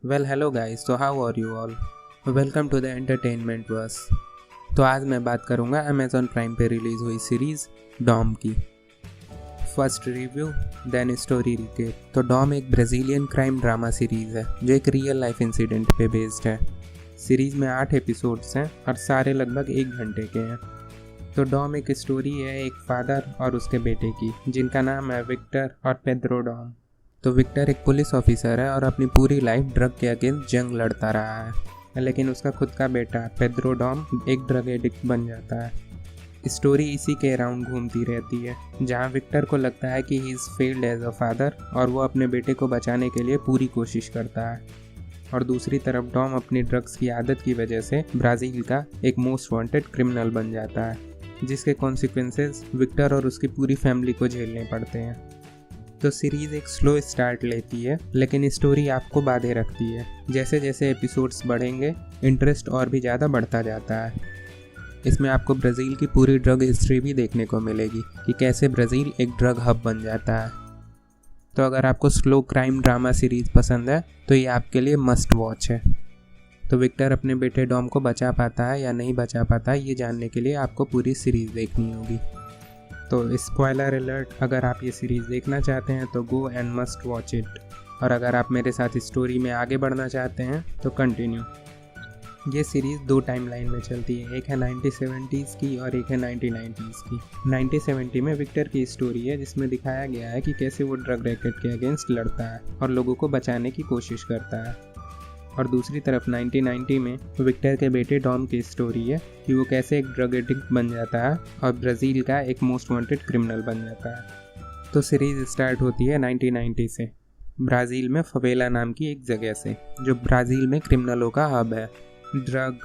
Hello guys, so how are you all? Welcome to the entertainment verse. तो आज मैं बात करूँगा Amazon प्राइम पे रिलीज़ हुई सीरीज़ डॉम की। First review then story recap. तो डॉम एक ब्राज़ीलियन क्राइम ड्रामा सीरीज़ है जो एक रियल लाइफ इंसिडेंट पे बेस्ड है। सीरीज़ में 8 एपिसोड्स हैं और सारे लगभग 1 घंटे के हैं। तो डॉम एक स्टोरी है एक फादर और उसके बेटे की जिनका नाम है विक्टर और पेड्रो डॉम। तो विक्टर एक पुलिस ऑफिसर है और अपनी पूरी लाइफ ड्रग के अगेंस्ट जंग लड़ता रहा है, लेकिन उसका खुद का बेटा पेड्रो डॉम एक ड्रग एडिक्ट बन जाता है। स्टोरी इसी के अराउंड घूमती रहती है, जहां विक्टर को लगता है कि he is failed as a father और वो अपने बेटे को बचाने के लिए पूरी कोशिश करता है। और दूसरी तरफ डॉम अपनी ड्रग्स की आदत की वजह से ब्राज़ील का एक मोस्ट वांटेड क्रिमिनल बन जाता है, जिसके कॉन्सिक्वेंसेस विक्टर और उसकी पूरी फैमिली को झेलने पड़ते हैं। तो सीरीज़ एक स्लो स्टार्ट लेती है, लेकिन स्टोरी आपको बांधे रखती है। जैसे जैसे एपिसोड्स बढ़ेंगे इंटरेस्ट और भी ज़्यादा बढ़ता जाता है। इसमें आपको ब्राज़ील की पूरी ड्रग हिस्ट्री भी देखने को मिलेगी कि कैसे ब्राज़ील एक ड्रग हब बन जाता है। तो अगर आपको स्लो क्राइम ड्रामा सीरीज़ पसंद है तो ये आपके लिए मस्ट वॉच है। तो विक्टर अपने बेटे डॉम को बचा पाता है या नहीं बचा पाता है, ये जानने के लिए आपको पूरी सीरीज़ देखनी होगी। तो स्पॉइलर अलर्ट, अगर आप ये सीरीज़ देखना चाहते हैं तो go and must watch it. और अगर आप मेरे साथ स्टोरी में आगे बढ़ना चाहते हैं तो कंटिन्यू। ये सीरीज़ 2 टाइमलाइन में चलती है, एक है 1970s की और एक है 1990s की। 1970 में विक्टर की स्टोरी है जिसमें दिखाया गया है कि कैसे वो ड्रग रैकेट के अगेंस्ट लड़ता है और लोगों को बचाने की कोशिश करता है। और दूसरी तरफ 1990 में विक्टर के बेटे डॉम की स्टोरी है कि वो कैसे एक ड्रग एडिक्ट बन जाता है और ब्राज़ील का एक मोस्ट वांटेड क्रिमिनल बन जाता है। तो सीरीज़ स्टार्ट होती है 1990 से, ब्राज़ील में फवेला नाम की एक जगह से, जो ब्राज़ील में क्रिमिनलों का हब है। Drug,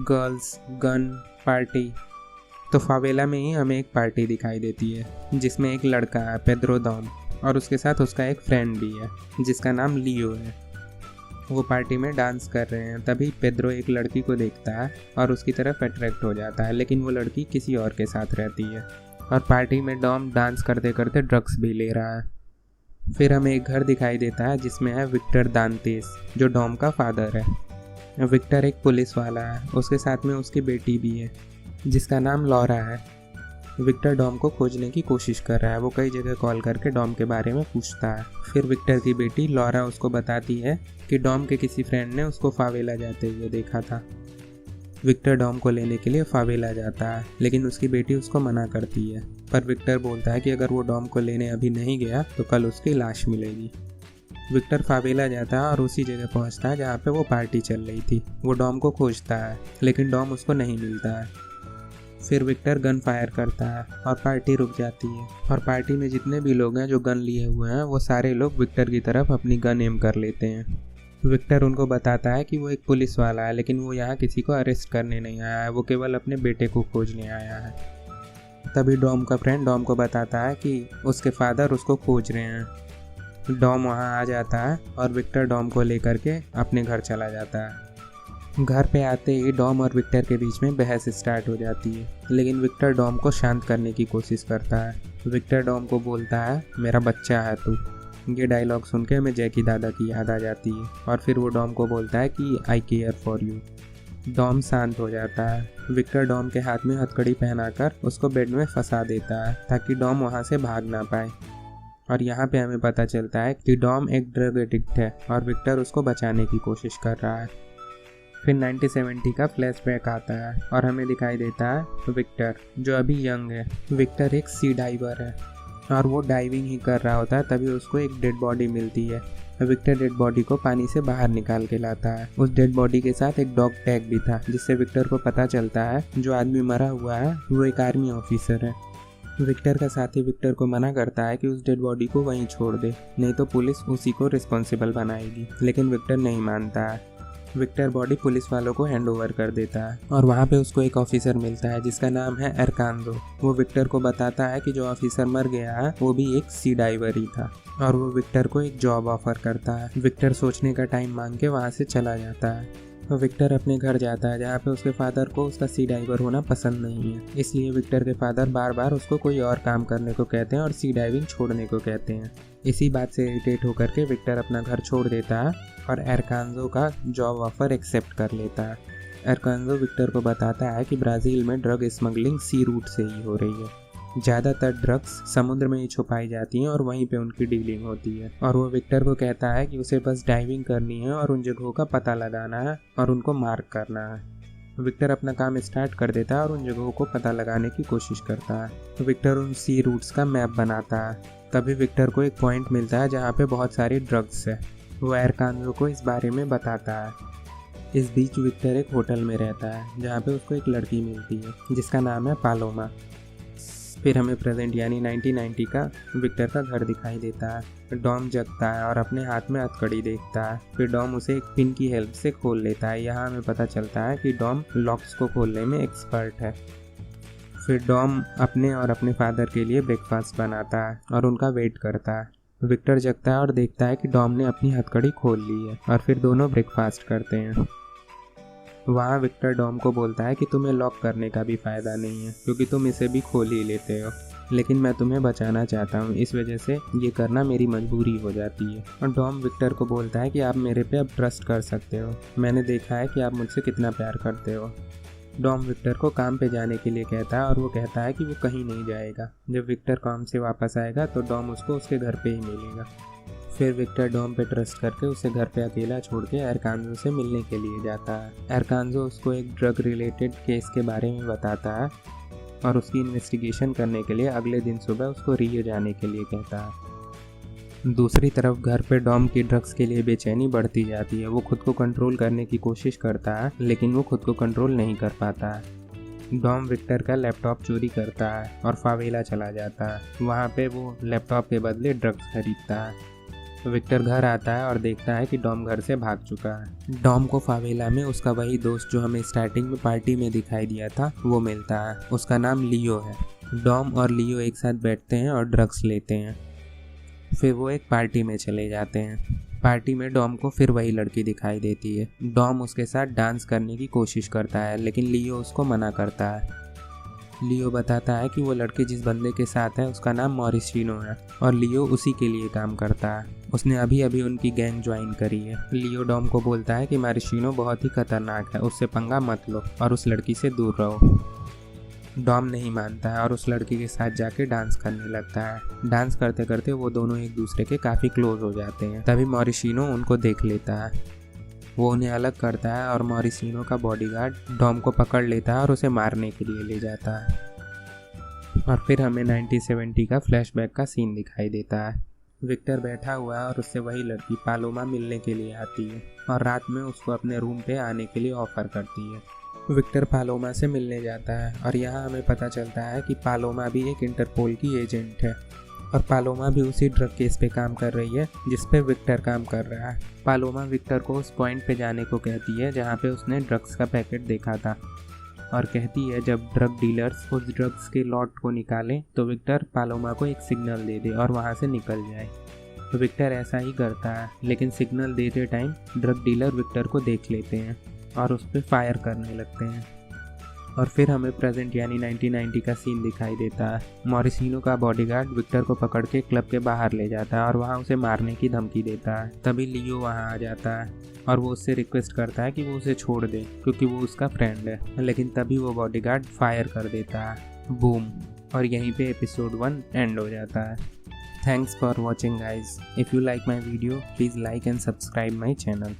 girls, gun, party. तो फवेला में ही हमें एक पार्टी दिखाई देती है जिसमें एक लड़का है पेड्रो डॉम और उसके साथ उसका एक फ्रेंड भी है जिसका नाम लियो है। वो पार्टी में डांस कर रहे हैं, तभी पेड्रो एक लड़की को देखता है और उसकी तरफ अट्रैक्ट हो जाता है, लेकिन वो लड़की किसी और के साथ रहती है। और पार्टी में डॉम डांस करते करते ड्रग्स भी ले रहा है। फिर हमें एक घर दिखाई देता है जिसमें है विक्टर दांतेस, जो डॉम का फादर है। विक्टर एक पुलिस वाला है, उसके साथ में उसकी बेटी भी है जिसका नाम लॉरा है। विक्टर डॉम को खोजने की कोशिश कर रहा है, वो कई जगह कॉल करके डॉम के बारे में पूछता है। फिर विक्टर की बेटी लॉरा उसको बताती है कि डॉम के किसी फ्रेंड ने उसको फावेला जाते हुए देखा था। विक्टर डॉम को लेने के लिए फावेला जाता है, लेकिन उसकी बेटी उसको मना करती है। पर विक्टर बोलता है कि अगर वो डॉम को लेने अभी नहीं गया तो कल उसकी लाश मिलेगी। विक्टर फावेला जाता है और उसी जगह पहुंचता है जहाँ पे वो पार्टी चल रही थी। वो डॉम को खोजता है, लेकिन डॉम उसको नहीं मिलता है। फिर विक्टर गन फायर करता है और पार्टी रुक जाती है। और पार्टी में जितने भी लोग हैं जो गन लिए हुए हैं वो सारे लोग विक्टर की तरफ अपनी गन एम कर लेते हैं। विक्टर उनको बताता है कि वो एक पुलिस वाला है, लेकिन वो यहाँ किसी को अरेस्ट करने नहीं आया है, वो केवल अपने बेटे को खोजने आया है। तभी डॉम का फ्रेंड डॉम को बताता है कि उसके फादर उसको खोज रहे हैं। डॉम वहाँ आ जाता है और विक्टर डॉम को लेकर के अपने घर चला जाता है। घर पे आते ही डॉम और विक्टर के बीच में बहस स्टार्ट हो जाती है, लेकिन विक्टर डॉम को शांत करने की कोशिश करता है। विक्टर डॉम को बोलता है मेरा बच्चा है तू। ये डायलॉग सुन के हमें जैकी दादा की याद आ जाती है। और फिर वो डॉम को बोलता है कि आई केयर फॉर यू। डॉम शांत हो जाता है। विक्टर डॉम के हाथ में हथकड़ी पहनाकर उसको बेड में फंसा देता है ताकि डॉम वहाँ से भाग ना पाए। और यहाँ पे हमें पता चलता है कि डॉम एक ड्रग एडिक्ट है और विक्टर उसको बचाने की कोशिश कर रहा है। फिर 1970 का फ्लैशबैक आता है और हमें दिखाई देता है विक्टर, जो अभी यंग है। विक्टर एक सी डाइवर है और वो डाइविंग ही कर रहा होता है, तभी उसको एक डेड बॉडी मिलती है। विक्टर डेड बॉडी को पानी से बाहर निकाल के लाता है। उस डेड बॉडी के साथ एक डॉग टैग भी था, जिससे विक्टर को पता चलता है जो आदमी मरा हुआ है वो एक आर्मी ऑफिसर है। विक्टर का साथी विक्टर को मना करता है कि उस डेड बॉडी को वहीं छोड़ दे, नहीं तो पुलिस उसी को रिस्पॉन्सिबल बनाएगी, लेकिन विक्टर नहीं मानता है। विक्टर बॉडी पुलिस वालों को हैंड ओवर कर देता है और वहाँ पे उसको एक ऑफिसर मिलता है जिसका नाम है एरकांदो। वो विक्टर को बताता है कि जो ऑफिसर मर गया है वो भी एक सी डाइवर ही था और वो विक्टर को एक जॉब ऑफर करता है। विक्टर सोचने का टाइम मांग के वहाँ से चला जाता है। विक्टर अपने घर जाता है जहाँ पे उसके फादर को उसका सी डाइवर होना पसंद नहीं है, इसलिए विक्टर के फादर बार बार उसको कोई और काम करने को कहते हैं और सी डाइविंग छोड़ने को कहते हैं। इसी बात से इरिटेट होकर के विक्टर अपना घर छोड़ देता है और एरकांजो का जॉब ऑफर एक्सेप्ट कर लेता है। एरकांजो विक्टर को बताता है कि ब्राज़ील में ड्रग स्मगलिंग सी रूट से ही हो रही है। ज़्यादातर ड्रग्स समुद्र में ही छुपाई जाती हैं और वहीं पे उनकी डीलिंग होती है। और वो विक्टर को कहता है कि उसे बस डाइविंग करनी है और उन जगहों का पता लगाना है और उनको मार्क करना है। विक्टर अपना काम स्टार्ट कर देता है और उन जगहों को पता लगाने की कोशिश करता है। विक्टर उन सी रूट्स का मैप बनाता है। तभी विक्टर को एक पॉइंट मिलता है जहाँ पे बहुत सारी ड्रग्स है। वो एरकांजो को इस बारे में बताता है। इस बीच विक्टर एक होटल में रहता है जहाँ पे उसको एक लड़की मिलती है जिसका नाम है पालोमा। फिर हमें प्रेजेंट यानी 1990 का विक्टर का घर दिखाई देता है। डॉम जगता है और अपने हाथ में हथकड़ी देखता है। फिर डॉम उसे एक पिन की हेल्प से खोल लेता है। यहाँ हमें पता चलता है कि डॉम लॉक्स को खोलने में एक्सपर्ट है। फिर डॉम अपने और अपने फादर के लिए ब्रेकफास्ट बनाता है और उनका वेट करता है। विक्टर जगता है और देखता है कि डॉम ने अपनी हथकड़ी खोल ली है और फिर दोनों ब्रेकफास्ट करते हैं। वहाँ विक्टर डॉम को बोलता है कि तुम्हें लॉक करने का भी फ़ायदा नहीं है क्योंकि तुम इसे भी खोल ही लेते हो, लेकिन मैं तुम्हें बचाना चाहता हूँ, इस वजह से ये करना मेरी मजबूरी हो जाती है। और डॉम विक्टर को बोलता है कि आप मेरे पे अब ट्रस्ट कर सकते हो, मैंने देखा है कि आप मुझसे कितना प्यार करते हो। डॉम विक्टर को काम पे जाने के लिए कहता है और वो कहता है कि वो कहीं नहीं जाएगा। जब विक्टर काम से वापस आएगा तो डॉम उसको उसके घर पे ही मिलेगा। फिर विक्टर डॉम पे ट्रस्ट करके उसे घर पे अकेला छोड़ के एरकांजो से मिलने के लिए जाता है। एरकांजो उसको एक ड्रग रिलेटेड केस के बारे में बताता है और उसकी इन्वेस्टिगेशन करने के लिए अगले दिन सुबह उसको रियो जाने के लिए कहता है। दूसरी तरफ घर पे डॉम की ड्रग्स के लिए बेचैनी बढ़ती जाती है। वो खुद को कंट्रोल करने की कोशिश करता है लेकिन वो खुद को कंट्रोल नहीं कर पाता है। डॉम विक्टर का लैपटॉप चोरी करता है और फावेला चला जाता है। वहाँ पे वो लैपटॉप के बदले ड्रग्स खरीदता है। विक्टर घर आता है और देखता है कि डॉम घर से भाग चुका है। डॉम को फावेला में उसका वही दोस्त जो हमें स्टार्टिंग में पार्टी में दिखाई दिया था वो मिलता है। उसका नाम लियो है। डॉम और लियो एक साथ बैठते हैं और ड्रग्स लेते हैं। फिर वो एक पार्टी में चले जाते हैं। पार्टी में डॉम को फिर वही लड़की दिखाई देती है। डॉम उसके साथ डांस करने की कोशिश करता है लेकिन लियो उसको मना करता है। लियो बताता है कि वो लड़के जिस बंदे के साथ है उसका नाम मॉरिसिनो है और लियो उसी के लिए काम करता है। उसने अभी अभी उनकी गैंग ज्वाइन करी है। लियो डॉम को बोलता है कि मॉरिसिनो बहुत ही खतरनाक है, उससे पंगा मत लो और उस लड़की से दूर रहो। डॉम नहीं मानता है और उस लड़की के साथ जाके डांस करने लगता है। डांस करते करते वो दोनों एक दूसरे के काफ़ी क्लोज हो जाते हैं। तभी मॉरिसिनो उनको देख लेता है। वो उन्हें अलग करता है और मॉरिसिनो का बॉडीगार्ड डॉम को पकड़ लेता है और उसे मारने के लिए ले जाता है। और फिर हमें 1970 का फ्लैशबैक का सीन दिखाई देता है। विक्टर बैठा हुआ है और उससे वही लड़की पालोमा मिलने के लिए आती है और रात में उसको अपने रूम पे आने के लिए ऑफर करती है। विक्टर पालोमा से मिलने जाता है और यहाँ हमें पता चलता है कि पालोमा भी एक इंटरपोल की एजेंट है और पालोमा भी उसी ड्रग केस पे काम कर रही है जिस पे विक्टर काम कर रहा है। पालोमा विक्टर को उस पॉइंट पे जाने को कहती है जहाँ पे उसने ड्रग्स का पैकेट देखा था और कहती है जब ड्रग डीलर्स उस ड्रग्स के लॉट को निकालें तो विक्टर पालोमा को एक सिग्नल दे दे और वहाँ से निकल जाए। तो विक्टर ऐसा ही करता है लेकिन सिग्नल देते टाइम ड्रग डीलर विक्टर को देख लेते हैं और उस पर फायर करने लगते हैं। और फिर हमें प्रेजेंट यानी 1990 का सीन दिखाई देता है। मॉरिसिनो का बॉडीगार्ड विक्टर को पकड़ के क्लब के बाहर ले जाता है और वहाँ उसे मारने की धमकी देता है। तभी लियो वहाँ आ जाता है और वो उससे रिक्वेस्ट करता है कि वो उसे छोड़ दे क्योंकि वो उसका फ्रेंड है, लेकिन तभी वो बॉडीगार्ड फायर कर देता है। बूम। और यहीं पे एपिसोड 1 एंड हो जाता है। Thanks for watching guys. If you like my video please like and subscribe my channel.